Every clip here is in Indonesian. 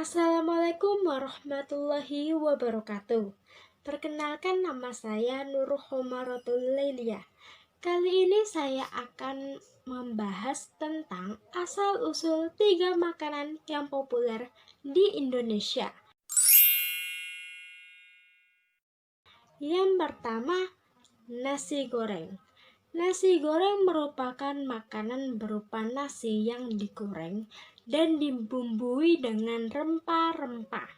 Assalamualaikum warahmatullahi wabarakatuh. Perkenalkan, nama saya Nurul Khomarotul Leilia. Kali ini saya akan membahas tentang asal-usul 3 makanan yang populer di Indonesia. Yang pertama, nasi goreng. Nasi goreng merupakan makanan berupa nasi yang digoreng dan dibumbui dengan rempah-rempah.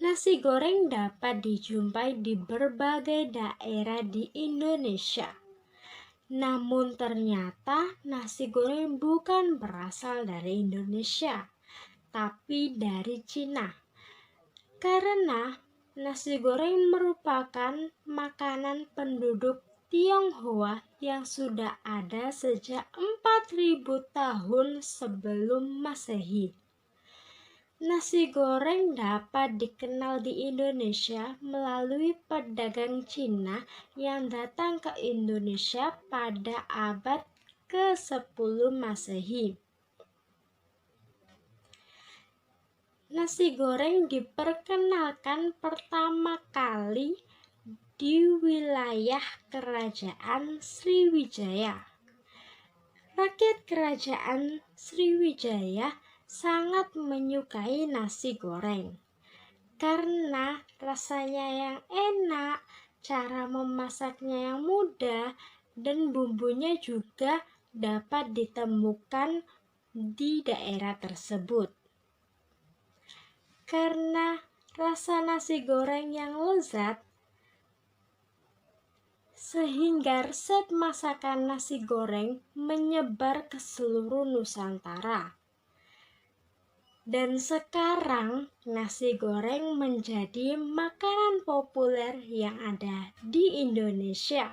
Nasi goreng dapat dijumpai di berbagai daerah di Indonesia. Namun ternyata nasi goreng bukan berasal dari Indonesia, tapi dari Cina. Karena nasi goreng merupakan makanan penduduk Tionghoa yang sudah ada sejak 4.000 tahun sebelum Masehi. Nasi goreng dapat dikenal di Indonesia melalui pedagang Cina yang datang ke Indonesia pada abad ke-10 Masehi. Nasi goreng diperkenalkan pertama kali di wilayah Kerajaan Sriwijaya. Rakyat Kerajaan Sriwijaya sangat menyukai nasi goreng karena rasanya yang enak, cara memasaknya yang mudah, dan bumbunya juga dapat ditemukan di daerah tersebut. Karena rasa nasi goreng yang lezat, sehingga resep masakan nasi goreng menyebar ke seluruh Nusantara. Dan sekarang nasi goreng menjadi makanan populer yang ada di Indonesia.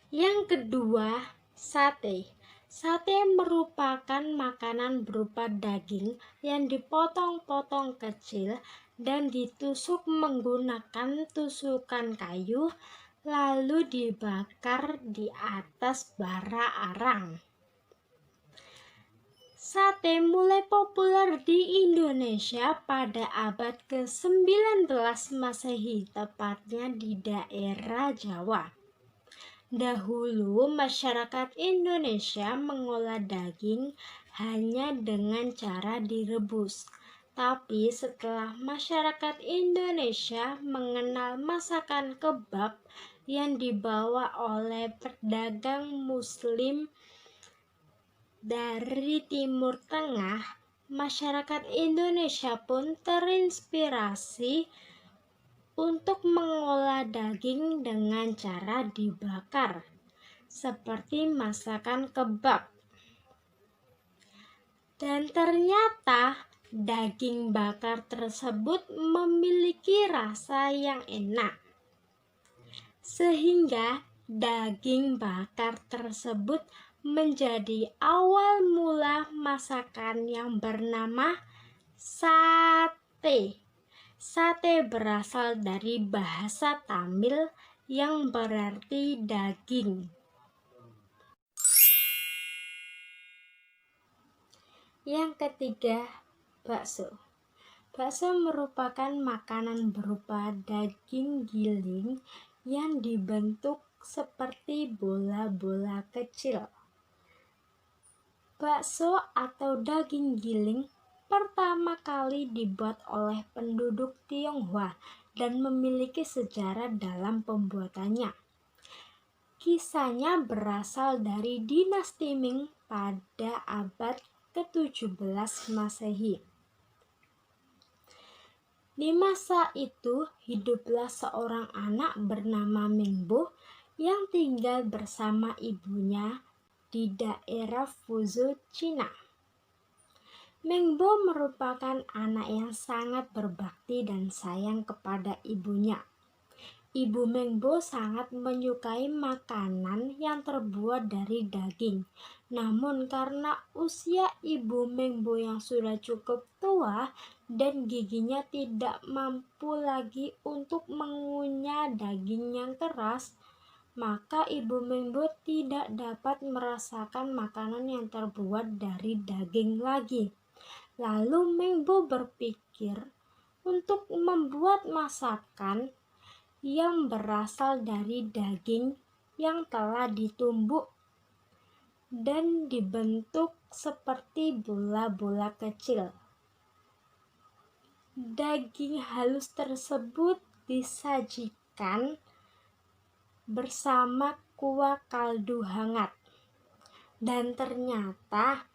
Yang kedua, sate. Sate merupakan makanan berupa daging yang dipotong-potong kecil dan ditusuk menggunakan tusukan kayu, lalu dibakar di atas bara arang. Sate mulai populer di Indonesia pada abad ke-19 Masehi, tepatnya di daerah Jawa. Dahulu masyarakat Indonesia mengolah daging hanya dengan cara direbus. Tapi setelah masyarakat Indonesia mengenal masakan kebab yang dibawa oleh pedagang Muslim dari Timur Tengah, masyarakat Indonesia pun terinspirasi untuk mengolah daging dengan cara dibakar, seperti masakan kebab. Dan ternyata daging bakar tersebut memiliki rasa yang enak, sehingga daging bakar tersebut menjadi awal mula masakan yang bernama sate. Sate berasal dari bahasa Tamil yang berarti daging. Yang ketiga, bakso. Bakso merupakan makanan berupa daging giling yang dibentuk seperti bola-bola kecil. Bakso atau daging giling pertama kali dibuat oleh penduduk Tionghoa dan memiliki sejarah dalam pembuatannya. Kisahnya berasal dari dinasti Ming pada abad ke-17 Masehi. Di masa itu hiduplah seorang anak bernama Mengbo yang tinggal bersama ibunya di daerah Fuzhou, Cina. Mengbo merupakan anak yang sangat berbakti dan sayang kepada ibunya. Ibu Mengbo sangat menyukai makanan yang terbuat dari daging. Namun karena usia ibu Mengbo yang sudah cukup tua dan giginya tidak mampu lagi untuk mengunyah daging yang keras, maka Ibu Mengbo tidak dapat merasakan makanan yang terbuat dari daging lagi. Lalu Mengbo berpikir untuk membuat masakan yang berasal dari daging yang telah ditumbuk dan dibentuk seperti bola-bola kecil. Daging halus tersebut disajikan bersama kuah kaldu hangat, dan ternyata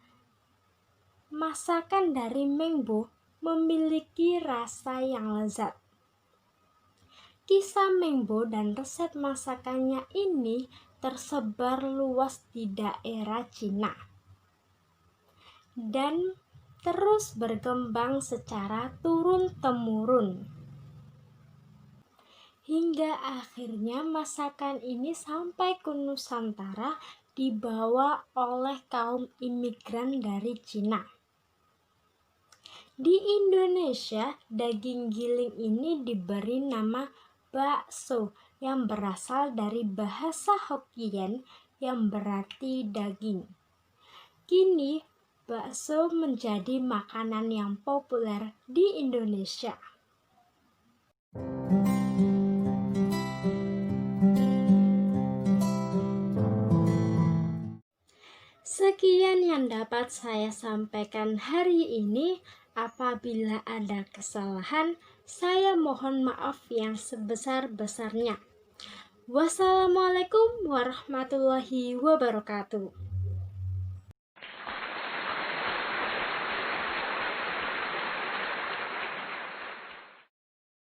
masakan dari Mengbo memiliki rasa yang lezat. Kisah Mengbo dan resep masakannya ini tersebar luas di daerah Cina dan terus berkembang secara turun-temurun hingga akhirnya masakan ini sampai ke Nusantara dibawa oleh kaum imigran dari Cina. Di Indonesia, daging giling ini diberi nama bakso yang berasal dari bahasa Hokkien yang berarti daging. Kini, bakso menjadi makanan yang populer di Indonesia. Sekian yang dapat saya sampaikan hari ini. Apabila ada kesalahan, saya mohon maaf yang sebesar-besarnya. Wassalamualaikum warahmatullahi wabarakatuh.